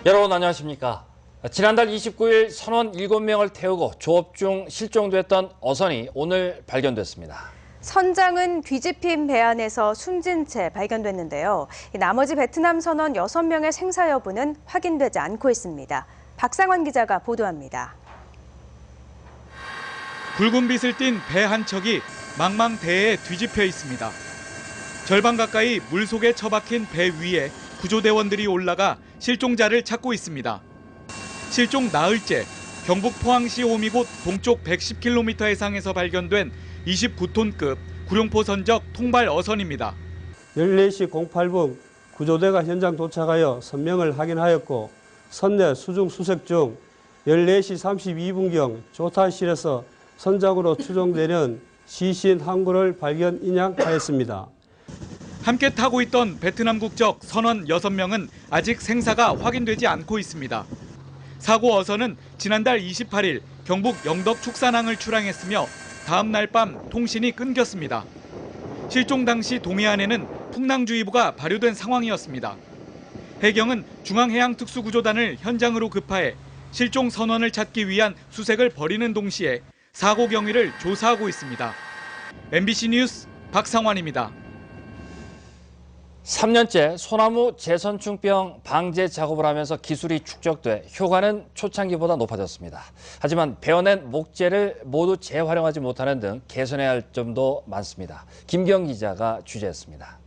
여러분 안녕하십니까. 지난달 29일 선원 7명을 태우고 조업 중 실종됐던 어선이 오늘 발견됐습니다. 선장은 뒤집힌 배 안에서 숨진 채 발견됐는데요. 나머지 베트남 선원 6명의 생사 여부는 확인되지 않고 있습니다. 박상환 기자가 보도합니다. 붉은 빛을 띤 배 한 척이 망망대해에 뒤집혀 있습니다. 절반 가까이 물속에 처박힌 배 위에 구조대원들이 올라가 실종자를 찾고 있습니다. 실종 나흘째 경북 포항시 오미곶 동쪽 110km 해상에서 발견된 29톤급 구룡포 선적 통발 어선입니다. 14시 08분 구조대가 현장 도착하여 선명을 확인하였고 선내 수중 수색 중 14시 32분경 조타실에서 선장으로 추정되는 시신 항구를 발견 인양하였습니다. 함께 타고 있던 베트남 국적 선원 6명은 아직 생사가 확인되지 않고 있습니다. 사고 어선은 지난달 28일 경북 영덕 축산항을 출항했으며 다음 날 밤 통신이 끊겼습니다. 실종 당시 동해안에는 풍랑주의보가 발효된 상황이었습니다. 해경은 중앙해양특수구조단을 현장으로 급파해 실종 선원을 찾기 위한 수색을 벌이는 동시에 사고 경위를 조사하고 있습니다. MBC 뉴스 박상환입니다. 3년째 소나무 재선충병 방제 작업을 하면서 기술이 축적돼 효과는 초창기보다 높아졌습니다. 하지만 베어낸 목재를 모두 재활용하지 못하는 등 개선해야 할 점도 많습니다. 김경 기자가 취재했습니다.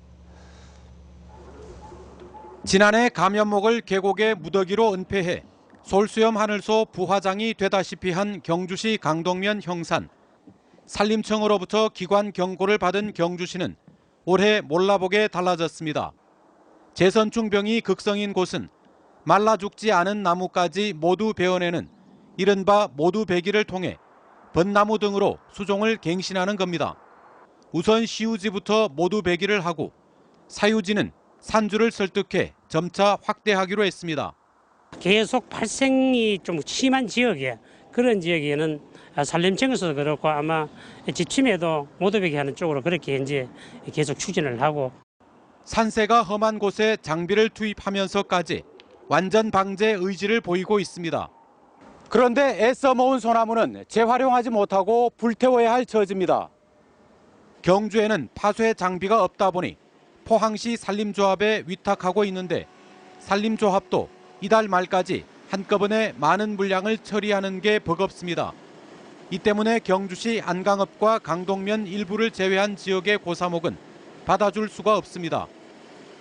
지난해 감연목을 계곡에 무더기로 은폐해 솔수염 하늘소 부화장이 되다시피 한 경주시 강동면 형산. 산림청으로부터 기관 경고를 받은 경주시는 올해 몰라보게 달라졌습니다. 재선충병이 극성인 곳은 말라 죽지 않은 나무까지 모두 베어내는 이른바 모두베기를 통해 벚나무 등으로 수종을 갱신하는 겁니다. 우선 시우지부터 모두베기를 하고 사유지는 산주를 설득해 점차 확대하기로 했습니다. 계속 발생이 좀 심한 지역에 그런 지역에는 산림청에서도 그렇고 아마 지침에도 모두베기 하는 쪽으로 그렇게 이제 계속 추진을 하고 산세가 험한 곳에 장비를 투입하면서까지 완전 방제 의지를 보이고 있습니다. 그런데 애써 모은 소나무는 재활용하지 못하고 불태워야 할 처지입니다. 경주에는 파쇄 장비가 없다 보니 포항시 산림조합에 위탁하고 있는데 산림조합도 이달 말까지 한꺼번에 많은 물량을 처리하는 게 버겁습니다. 이 때문에 경주시 안강읍과 강동면 일부를 제외한 지역의 고사목은 받아줄 수가 없습니다.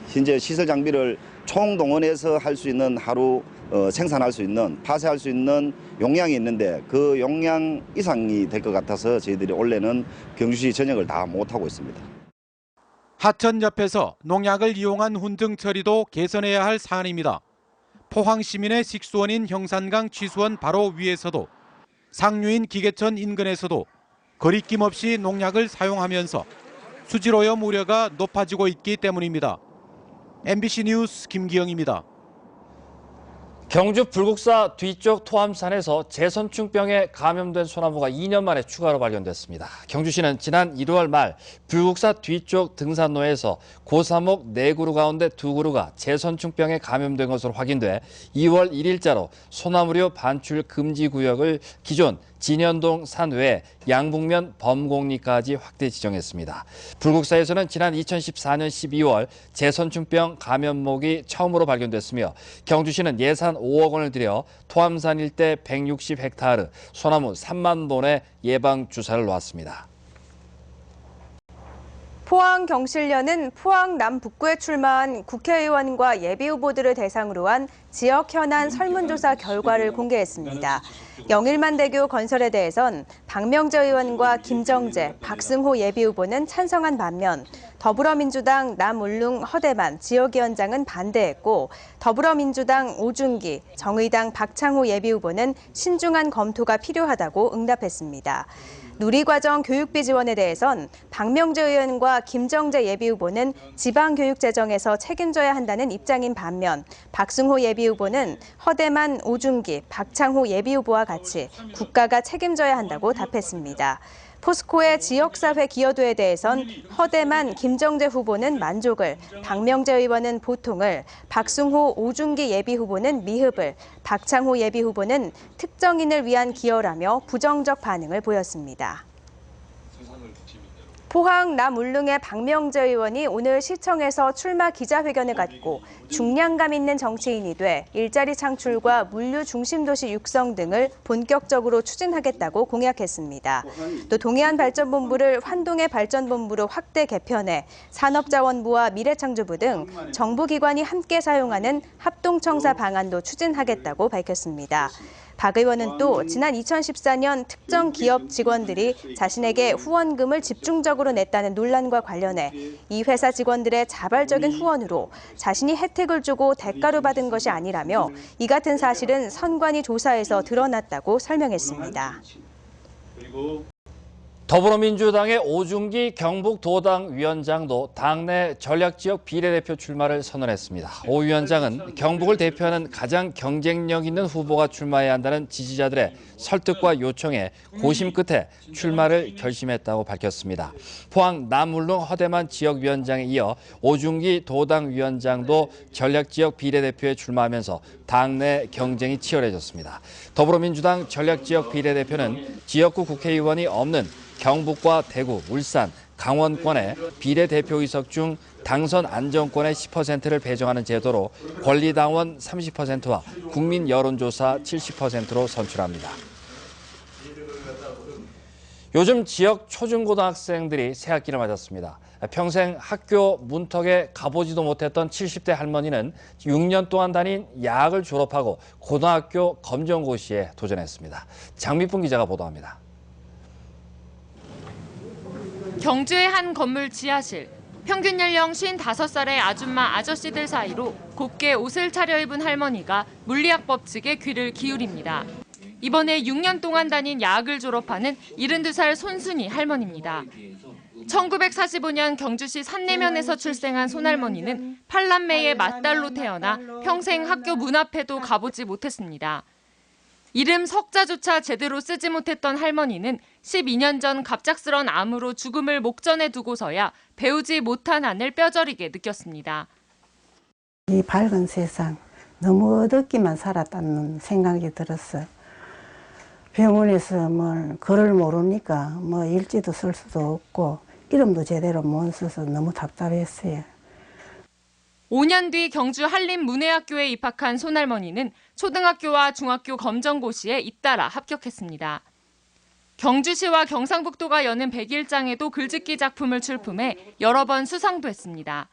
현재 시설 장비를 총동원해서 할 수 있는 하루 생산할 수 있는 파쇄할 수 있는 용량이 있는데 그 용량 이상이 될 것 같아서 저희들이 올해는 경주시 전역을 다 못하고 있습니다. 하천 옆에서 농약을 이용한 훈증 처리도 개선해야 할 사안입니다. 포항 시민의 식수원인 형산강 취수원 바로 위에서도 상류인 기계천 인근에서도 거리낌 없이 농약을 사용하면서 수질오염 우려가 높아지고 있기 때문입니다. MBC 뉴스 김기영입니다. 경주 불국사 뒤쪽 토암산에서 재선충병에 감염된 소나무가 2년 만에 추가로 발견됐습니다. 경주시는 지난 1월 말 불국사 뒤쪽 등산로에서 고사목 4그루 가운데 2그루가 재선충병에 감염된 것으로 확인돼 2월 1일자로 소나무류 반출 금지 구역을 기존 진현동 산 외 양북면 범곡리까지 확대 지정했습니다. 불국사에서는 지난 2014년 12월 재선충병 감염목이 처음으로 발견됐으며 경주시는 예산 5억 원을 들여 토암산 일대 160헥타르 소나무 3만 본의 예방 주사를 놓았습니다. 포항경실련은 포항 남북구에 출마한 국회의원과 예비후보들을 대상으로 한 지역 현안 설문조사 결과를 공개했습니다. 영일만대교 건설에 대해선 박명재 의원과 김정재, 박승호 예비후보는 찬성한 반면 더불어민주당 남울릉 허대만 지역위원장은 반대했고 더불어민주당 오준기, 정의당 박창호 예비후보는 신중한 검토가 필요하다고 응답했습니다. 누리과정 교육비 지원에 대해선 박명재 의원과 김정재 예비후보는 지방교육 재정에서 책임져야 한다는 입장인 반면 박승호 예비후보는 허대만, 오준기, 박창호 예비후보와 같이 국가가 책임져야 한다고 답했습니다. 포스코의 지역사회 기여도에 대해선 허대만, 김정재 후보는 만족을, 박명재 의원은 보통을, 박승호, 오중기 예비후보는 미흡을, 박창호 예비후보는 특정인을 위한 기여라며 부정적 반응을 보였습니다. 포항 남울릉의 박명재 의원이 오늘 시청에서 출마 기자회견을 갖고 중량감 있는 정치인이 돼 일자리 창출과 물류 중심도시 육성 등을 본격적으로 추진하겠다고 공약했습니다. 또 동해안발전본부를 환동해 발전본부로 확대 개편해 산업자원부와 미래창조부 등 정부기관이 함께 사용하는 합동청사 방안도 추진하겠다고 밝혔습니다. 박 의원은 또 지난 2014년 특정 기업 직원들이 자신에게 후원금을 집중적으로 냈다는 논란과 관련해 이 회사 직원들의 자발적인 후원으로 자신이 혜택을 주고 대가로 받은 것이 아니라며 이 같은 사실은 선관위 조사에서 드러났다고 설명했습니다. 더불어민주당의 오중기 경북도당 위원장도 당내 전략지역 비례대표 출마를 선언했습니다. 오 위원장은 경북을 대표하는 가장 경쟁력 있는 후보가 출마해야 한다는 지지자들의 설득과 요청에 고심 끝에 출마를 결심했다고 밝혔습니다. 포항 남울릉 허대만 지역위원장에 이어 오중기 도당 위원장도 전략지역 비례대표에 출마하면서 당내 경쟁이 치열해졌습니다. 더불어민주당 전략지역 비례대표는 지역구 국회의원이 없는 경북과 대구, 울산, 강원권의 비례대표 의석 중 당선 안정권의 10%를 배정하는 제도로 권리당원 30%와 국민 여론조사 70%로 선출합니다. 요즘 지역 초중고등학생들이 새학기를 맞았습니다. 평생 학교 문턱에 가보지도 못했던 70대 할머니는 6년 동안 다닌 야학을 졸업하고 고등학교 검정고시에 도전했습니다. 장미뿐 기자가 보도합니다. 경주의 한 건물 지하실. 평균 연령 55살의 아줌마 아저씨들 사이로 곱게 옷을 차려입은 할머니가 물리학 법칙에 귀를 기울입니다. 이번에 6년 동안 다닌 야학을 졸업하는 72살 손순이 할머니입니다. 1945년 경주시 산내면에서 출생한 손할머니는 8남매의 맏딸로 태어나 평생 학교 문 앞에도 가보지 못했습니다. 이름 석자조차 제대로 쓰지 못했던 할머니는 12년 전 갑작스런 암으로 죽음을 목전에 두고서야 배우지 못한 한을 뼈저리게 느꼈습니다. 이 밝은 세상, 너무 어둡기만 살았다는 생각이 들었어요. 병원에서 글을 모르니까 일지도 쓸 수도 없고 이름도 제대로 못 써서 너무 답답했어요. 5년 뒤 경주 한림문예학교에 입학한 손할머니는 초등학교와 중학교 검정고시에 잇따라 합격했습니다. 경주시와 경상북도가 여는 100일장에도 글짓기 작품을 출품해 여러 번 수상도 했습니다.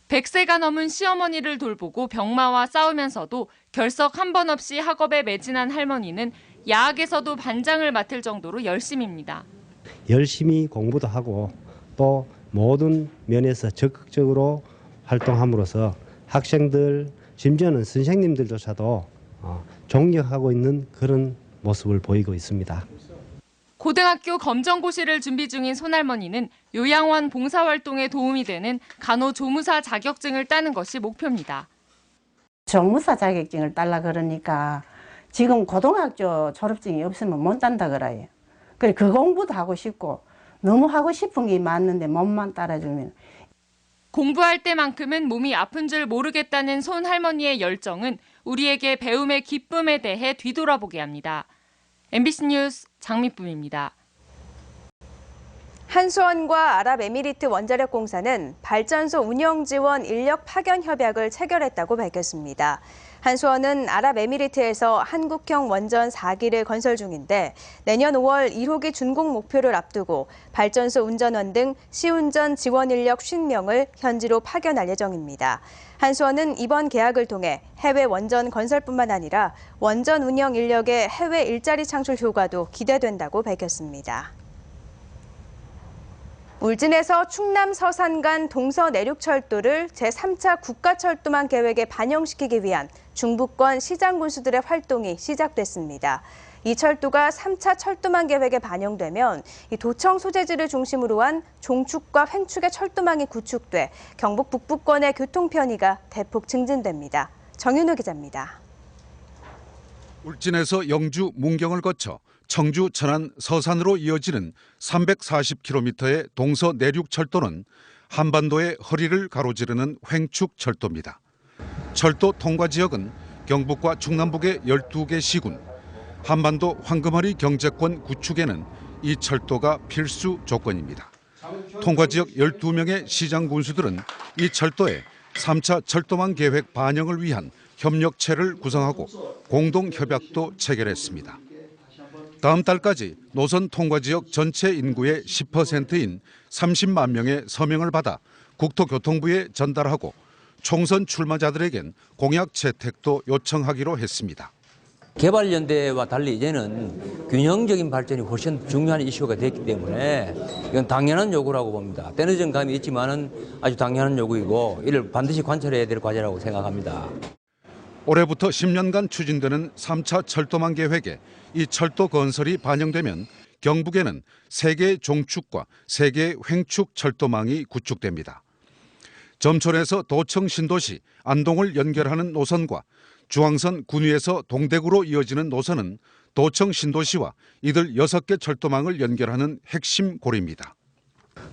100세가 넘은 시어머니를 돌보고 병마와 싸우면서도 결석 한 번 없이 학업에 매진한 할머니는 야학에서도 반장을 맡을 정도로 열심입니다. 열심히 공부도 하고 또 모든 면에서 적극적으로 활동함으로써 학생들, 심지어는 선생님들조차도 존경하고 있는 그런 모습을 보이고 있습니다. 고등학교 검정고시를 준비 중인 손할머니는 요양원 봉사활동에 도움이 되는 간호조무사 자격증을 따는 것이 목표입니다. 조무사 자격증을 따려 그러니까 지금 고등학교 졸업증이 없으면 못 딴다 그래요. 그 공부도 하고 싶고 너무 하고 싶은 게 많은데 몸만 따라주면. 공부할 때만큼은 몸이 아픈 줄 모르겠다는 손할머니의 열정은 우리에게 배움의 기쁨에 대해 뒤돌아보게 합니다. MBC 뉴스 장미쁨입니다. 한수원과 아랍에미리트 원자력공사는 발전소 운영 지원 인력 파견 협약을 체결했다고 밝혔습니다. 한수원은 아랍에미리트에서 한국형 원전 4기를 건설 중인데 내년 5월 1호기 준공 목표를 앞두고 발전소 운전원 등 시운전 지원 인력 50명을 현지로 파견할 예정입니다. 한수원은 이번 계약을 통해 해외 원전 건설뿐만 아니라 원전 운영 인력의 해외 일자리 창출 효과도 기대된다고 밝혔습니다. 울진에서 충남 서산 간 동서내륙철도를 제3차 국가철도망 계획에 반영시키기 위한 중부권 시장 군수들의 활동이 시작됐습니다. 이 철도가 3차 철도망 계획에 반영되면 이 도청 소재지를 중심으로 한 종축과 횡축의 철도망이 구축돼 경북 북부권의 교통 편의가 대폭 증진됩니다. 정윤우 기자입니다. 울진에서 영주, 문경을 거쳐 청주 천안 서산으로 이어지는 340km의 동서 내륙 철도는 한반도의 허리를 가로지르는 횡축 철도입니다. 철도 통과 지역은 경북과 중남북의 12개 시군, 한반도 황금허리 경제권 구축에는 이 철도가 필수 조건입니다. 통과 지역 12명의 시장 군수들은 이 철도에 3차 철도망 계획 반영을 위한 협력체를 구성하고 공동 협약도 체결했습니다. 다음 달까지 노선 통과 지역 전체 인구의 10%인 30만 명의 서명을 받아 국토교통부에 전달하고 총선 출마자들에겐 공약 채택도 요청하기로 했습니다. 개발연대와 달리 이제는 균형적인 발전이 훨씬 중요한 이슈가 됐기 때문에 이건 당연한 요구라고 봅니다. 때늦은 감이 있지만은 아주 당연한 요구이고 이를 반드시 관철해야 될 과제라고 생각합니다. 올해부터 10년간 추진되는 3차 철도망 계획에 이 철도 건설이 반영되면 경북에는 3개의 종축과 3개의 횡축 철도망이 구축됩니다. 점촌에서 도청 신도시, 안동을 연결하는 노선과 중앙선 군위에서 동대구로 이어지는 노선은 도청 신도시와 이들 6개 철도망을 연결하는 핵심 고리입니다.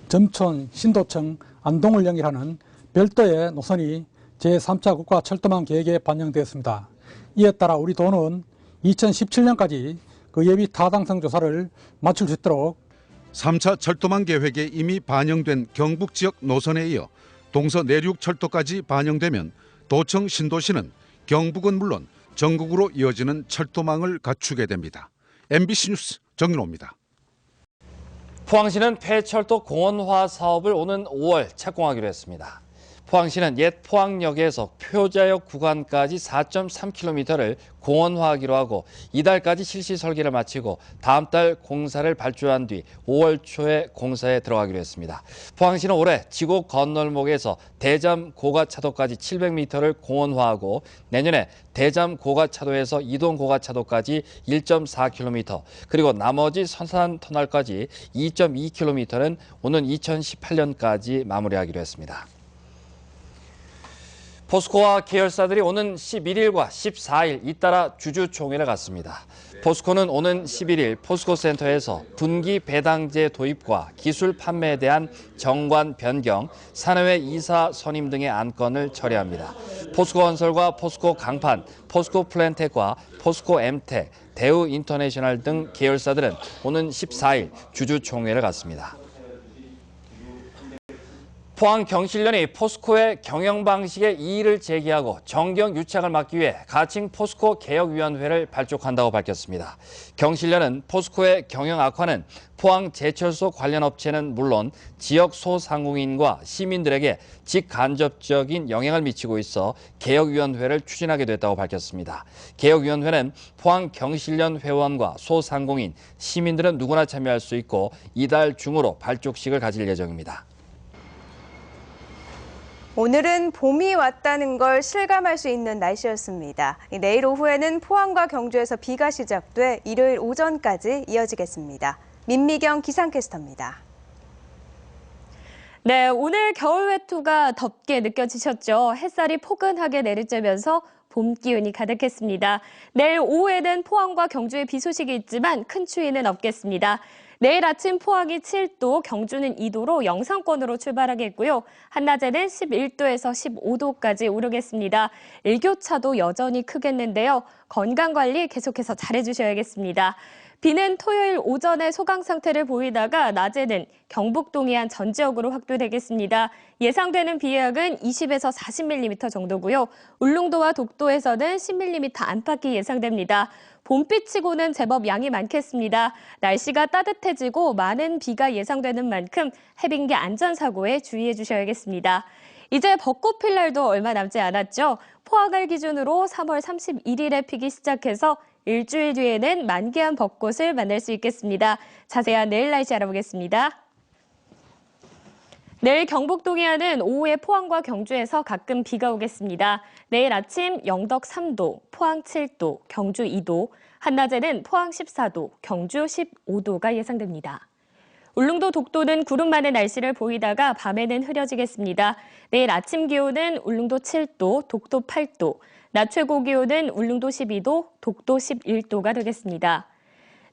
점촌, 신도청, 안동을 연결하는 별도의 노선이 제3차 국가 철도망 계획에 반영되었습니다. 이에 따라 우리 도는 2017년까지 그 예비 타당성 조사를 마칠 수 있도록 3차 철도망 계획에 이미 반영된 경북 지역 노선에 이어 동서 내륙 철도까지 반영되면 도청 신도시는 경북은 물론 전국으로 이어지는 철도망을 갖추게 됩니다. MBC 뉴스 정윤호입니다. 포항시는 폐철도 공원화 사업을 오는 5월 착공하기로 했습니다. 포항시는 옛 포항역에서 표자역 구간까지 4.3km를 공원화하기로 하고 이달까지 실시 설계를 마치고 다음 달 공사를 발주한 뒤 5월 초에 공사에 들어가기로 했습니다. 포항시는 올해 지곡 건널목에서 대잠 고가차도까지 700m를 공원화하고 내년에 대잠 고가차도에서 이동 고가차도까지 1.4km 그리고 나머지 선산 터널까지 2.2km는 오는 2018년까지 마무리하기로 했습니다. 포스코와 계열사들이 오는 11일과 14일 잇따라 주주총회를 갖습니다. 포스코는 오는 11일 포스코센터에서 분기 배당제 도입과 기술 판매에 대한 정관 변경, 사내외 이사 선임 등의 안건을 처리합니다. 포스코건설과 포스코강판, 포스코플랜텍과 포스코엠텍, 대우인터내셔널 등 계열사들은 오는 14일 주주총회를 갖습니다. 포항경실련이 포스코의 경영 방식에 이의를 제기하고 정경 유착을 막기 위해 가칭 포스코 개혁위원회를 발족한다고 밝혔습니다. 경실련은 포스코의 경영 악화는 포항제철소 관련 업체는 물론 지역 소상공인과 시민들에게 직간접적인 영향을 미치고 있어 개혁위원회를 추진하게 됐다고 밝혔습니다. 개혁위원회는 포항경실련 회원과 소상공인, 시민들은 누구나 참여할 수 있고 이달 중으로 발족식을 가질 예정입니다. 오늘은 봄이 왔다는 걸 실감할 수 있는 날씨였습니다. 내일 오후에는 포항과 경주에서 비가 시작돼 일요일 오전까지 이어지겠습니다. 민미경 기상캐스터입니다. 네, 오늘 겨울 외투가 덥게 느껴지셨죠? 햇살이 포근하게 내리쬐면서 봄 기운이 가득했습니다. 내일 오후에는 포항과 경주에 비 소식이 있지만 큰 추위는 없겠습니다. 내일 아침 포항이 7도, 경주는 2도로 영상권으로 출발하겠고요. 한낮에는 11도에서 15도까지 오르겠습니다. 일교차도 여전히 크겠는데요. 건강관리 계속해서 잘해주셔야겠습니다. 비는 토요일 오전에 소강 상태를 보이다가 낮에는 경북 동해안 전 지역으로 확대되겠습니다. 예상되는 비약은 20에서 40mm 정도고요. 울릉도와 독도에서는 10mm 안팎이 예상됩니다. 봄비치고는 제법 양이 많겠습니다. 날씨가 따뜻해지고 많은 비가 예상되는 만큼 해빙기 안전사고에 주의해 주셔야겠습니다. 이제 벚꽃 필 날도 얼마 남지 않았죠. 포항을 기준으로 3월 31일에 피기 시작해서 일주일 뒤에는 만개한 벚꽃을 만날 수 있겠습니다. 자세한 내일 날씨 알아보겠습니다. 내일 경북 동해안은 오후에 포항과 경주에서 가끔 비가 오겠습니다. 내일 아침 영덕 3도, 포항 7도, 경주 2도, 한낮에는 포항 14도, 경주 15도가 예상됩니다. 울릉도 독도는 구름 많은 날씨를 보이다가 밤에는 흐려지겠습니다. 내일 아침 기온은 울릉도 7도, 독도 8도, 낮 최고 기온은 울릉도 12도, 독도 11도가 되겠습니다.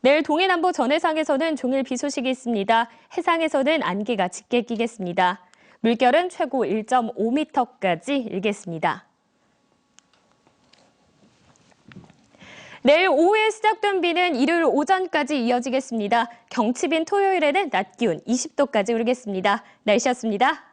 내일 동해남부 전해상에서는 종일 비 소식이 있습니다. 해상에서는 안개가 짙게 끼겠습니다. 물결은 최고 1.5m까지 일겠습니다. 내일 오후에 시작된 비는 일요일 오전까지 이어지겠습니다. 경칩인 토요일에는 낮 기온 20도까지 오르겠습니다. 날씨였습니다.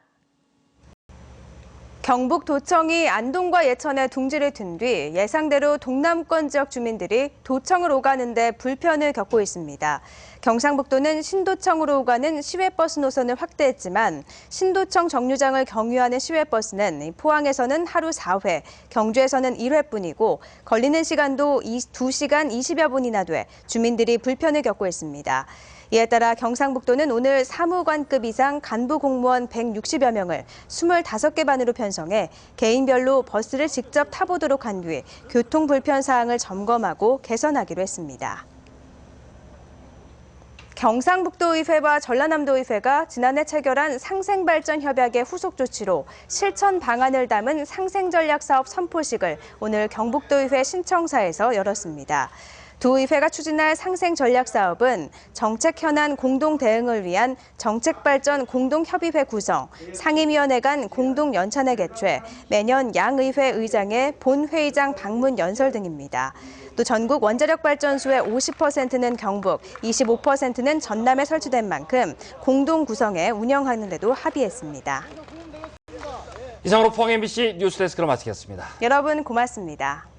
경북 도청이 안동과 예천에 둥지를 튼 뒤 예상대로 동남권 지역 주민들이 도청을 오가는데 불편을 겪고 있습니다. 경상북도는 신도청으로 오가는 시외버스 노선을 확대했지만 신도청 정류장을 경유하는 시외버스는 포항에서는 하루 4회, 경주에서는 1회뿐이고 걸리는 시간도 2시간 20여 분이나 돼 주민들이 불편을 겪고 있습니다. 이에 따라 경상북도는 오늘 사무관급 이상 간부 공무원 160여 명을 25개 반으로 편성해 개인별로 버스를 직접 타보도록 한 뒤 교통 불편 사항을 점검하고 개선하기로 했습니다. 경상북도의회와 전라남도의회가 지난해 체결한 상생발전협약의 후속 조치로 실천 방안을 담은 상생전략사업 선포식을 오늘 경북도의회 신청사에서 열었습니다. 두 의회가 추진할 상생전략사업은 정책 현안 공동 대응을 위한 정책발전 공동협의회 구성, 상임위원회 간 공동연찬회 개최, 매년 양의회 의장의 본회의장 방문 연설 등입니다. 또 전국 원자력발전소의 50%는 경북, 25%는 전남에 설치된 만큼 공동 구성해 운영하는 데도 합의했습니다. 이상으로 포항 MBC 뉴스데스크를 마치겠습니다. 여러분 고맙습니다.